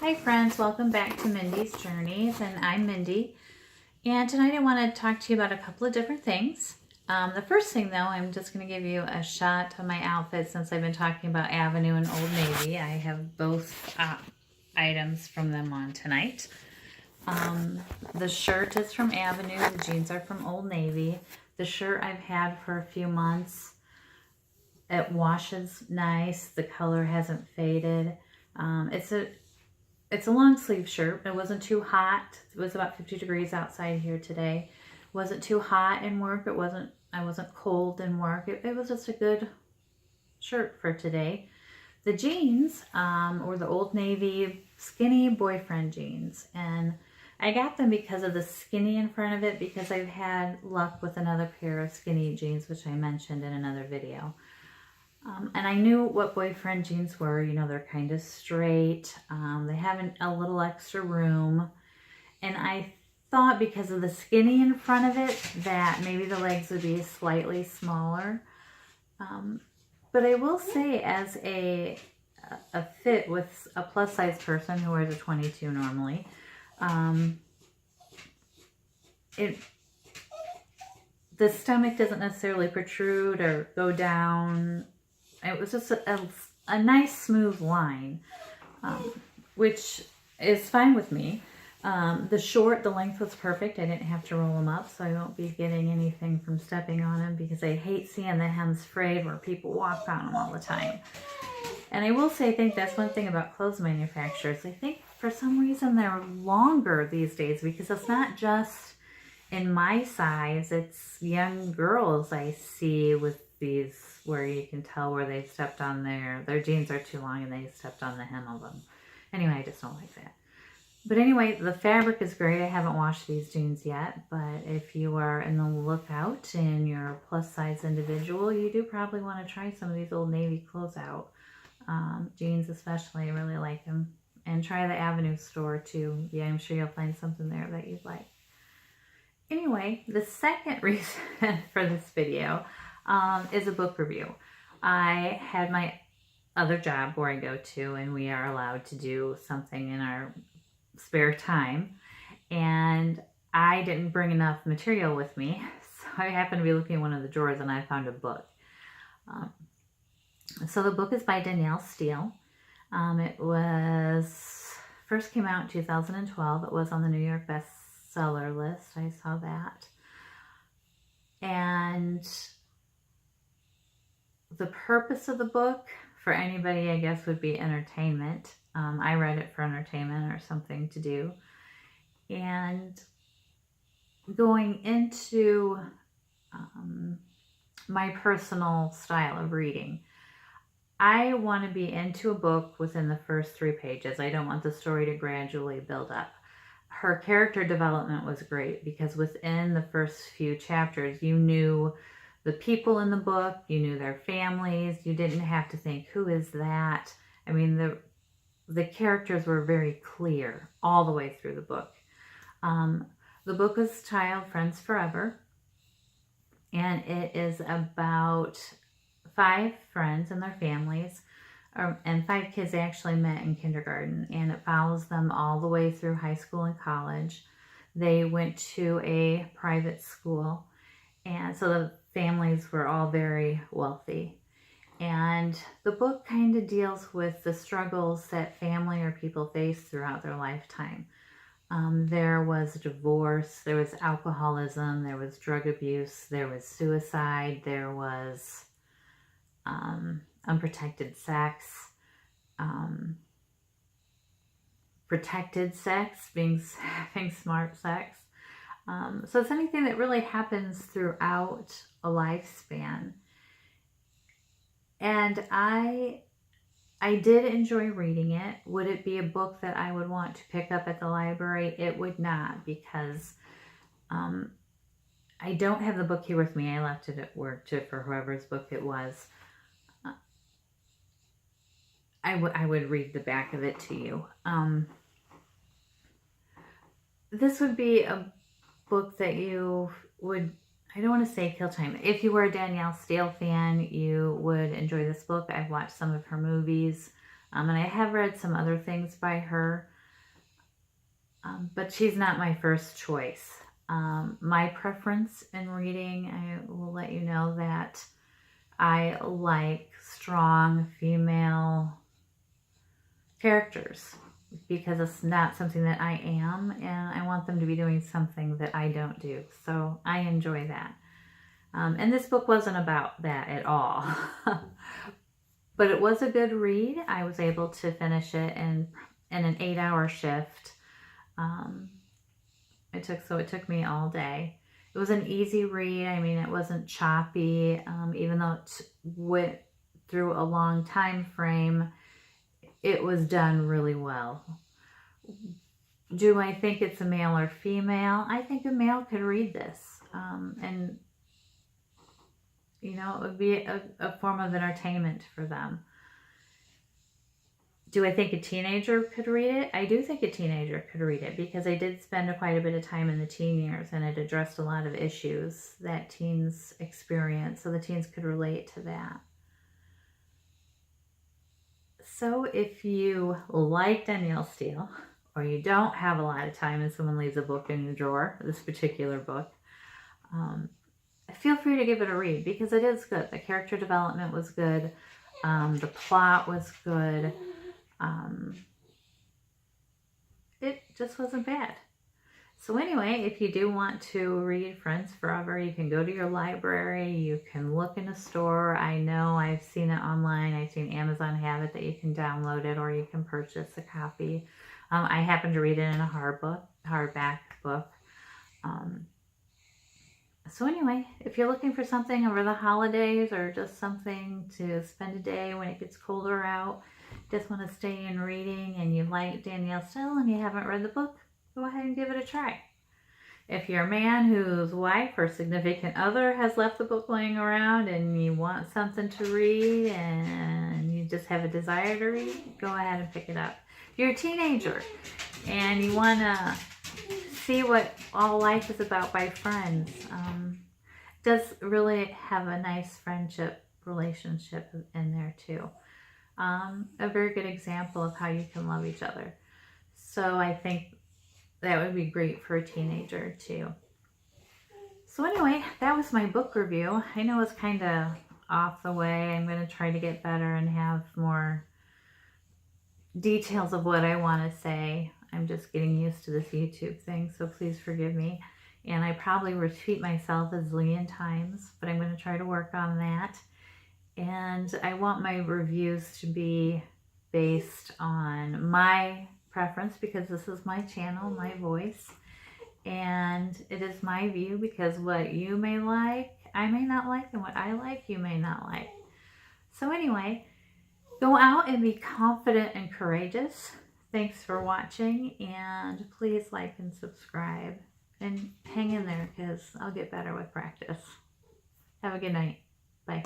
Hi friends, welcome back to Mindy's Journeys, and I'm Mindy. And tonight I want to talk to you about a couple of different things. The first thing though, I'm just going to give you a shot of my outfit since I've been talking about Avenue and Old Navy. I have both items from them on tonight. The shirt is from Avenue, the jeans are from Old Navy. The shirt I've had for a few months. It washes nice, the color hasn't faded. It's a long sleeve shirt. It wasn't too hot. It was about 50 degrees outside here today. It wasn't too hot in work. I wasn't cold in work. It was just a good shirt for today. The jeans were the Old Navy skinny boyfriend jeans. And I got them because of the skinny in front of it, because I've had luck with another pair of skinny jeans, which I mentioned in another video. And I knew what boyfriend jeans were. You know, they're kind of straight. They have a little extra room. And I thought because of the skinny in front of it that maybe the legs would be slightly smaller. But I will say, as a fit with a plus size person who wears a 22 normally, the stomach doesn't necessarily protrude or go down. It was just a nice smooth line, which is fine with me. The length was perfect. I didn't have to roll them up, so I won't be getting anything from stepping on them, because I hate seeing the hems frayed where people walk on them all the time. And I will say, I think that's one thing about clothes manufacturers. I think for some reason they're longer these days, because it's not just in my size, it's young girls I see with these where you can tell where they've stepped on their jeans are too long and they stepped on the hem of them. Anyway, I just don't like that. But anyway, the fabric is great. I haven't washed these jeans yet, but if you are in the lookout and you're a plus size individual, you do probably want to try some of these Old Navy clothes out. Jeans especially, I really like them. And try the Avenue store too. Yeah, I'm sure you'll find something there that you'd like. Anyway, the second reason for this video is a book review. I had my other job where I go to, and we are allowed to do something in our spare time, and I didn't bring enough material with me, so I happened to be looking in one of the drawers and I found a book. So the book is by Danielle Steele. It first came out in 2012. It was on the New York bestseller list. I saw that. And the purpose of the book for anybody, I guess, would be entertainment. I read it for entertainment or something to do. And going into my personal style of reading, I want to be into a book within the first 3 pages. I don't want the story to gradually build up. Her character development was great, because within the first few chapters, you knew the people in the book, you knew their families, you didn't have to think, who is that? I mean, the characters were very clear all the way through the book. The book is titled Friends Forever, and it is about 5 friends and their families, and 5 kids actually met in kindergarten, and it follows them all the way through high school and college. They went to a private school, and so the families were all very wealthy. And the book kind of deals with the struggles that family or people face throughout their lifetime. There was divorce, there was alcoholism, there was drug abuse, there was suicide, there was unprotected sex, protected sex, having smart sex. So it's anything that really happens throughout a lifespan. And I did enjoy reading it. Would it be a book that I would want to pick up at the library? It would not, because I don't have the book here with me. I left it at work for whoever's book it was. I would read the back of it to you. This would be a book that you would, I don't want to say kill time. If you were a Danielle Steele fan, you would enjoy this book. I've watched some of her movies, and I have read some other things by her. but she's not my first choice. My preference in reading, I will let you know that I like strong female characters because it's not something that I am, and I want them to be doing something that I don't do. So I enjoy that. And this book wasn't about that at all. But it was a good read. I was able to finish it in an 8-hour shift. It took me all day. It was an easy read. I mean, it wasn't choppy. Even though it went through a long time frame, it was done really well. Do I think it's a male or female? I think a male could read this. And you know, it would be a form of entertainment for them. Do I think a teenager could read it? I do think a teenager could read it because I did spend quite a bit of time in the teen years, and it addressed a lot of issues that teens experience, so the teens could relate to that. So if you like Danielle Steele, or you don't have a lot of time and someone leaves a book in your drawer, this particular book, feel free to give it a read because it is good. The character development was good. The plot was good. It just wasn't bad. So anyway, if you do want to read Friends Forever, you can go to your library. You can look in a store. I know I've seen it online. I've seen Amazon have it that you can download it or you can purchase a copy. I happen to read it in a hardback book. So anyway, if you're looking for something over the holidays or just something to spend a day when it gets colder out, just want to stay in reading and you like Danielle Steele and you haven't read the book, go ahead and give it a try. If you're a man whose wife or significant other has left the book laying around and you want something to read and you just have a desire to read, go ahead and pick it up. If you're a teenager and you want to see what all life is about by friends, does really have a nice friendship relationship in there too. A very good example of how you can love each other. So I think that would be great for a teenager too. So anyway, that was my book review. I know it's kind of off the way. I'm going to try to get better and have more details of what I want to say. I'm just getting used to this YouTube thing, so please forgive me. And I probably repeat myself a zillion times, but I'm going to try to work on that. And I want my reviews to be based on my preference because this is my channel, my voice. And it is my view because what you may like, I may not like, and what I like, you may not like. So anyway, go out and be confident and courageous. Thanks for watching, and please like and subscribe. And hang in there because I'll get better with practice. Have a good night. Bye.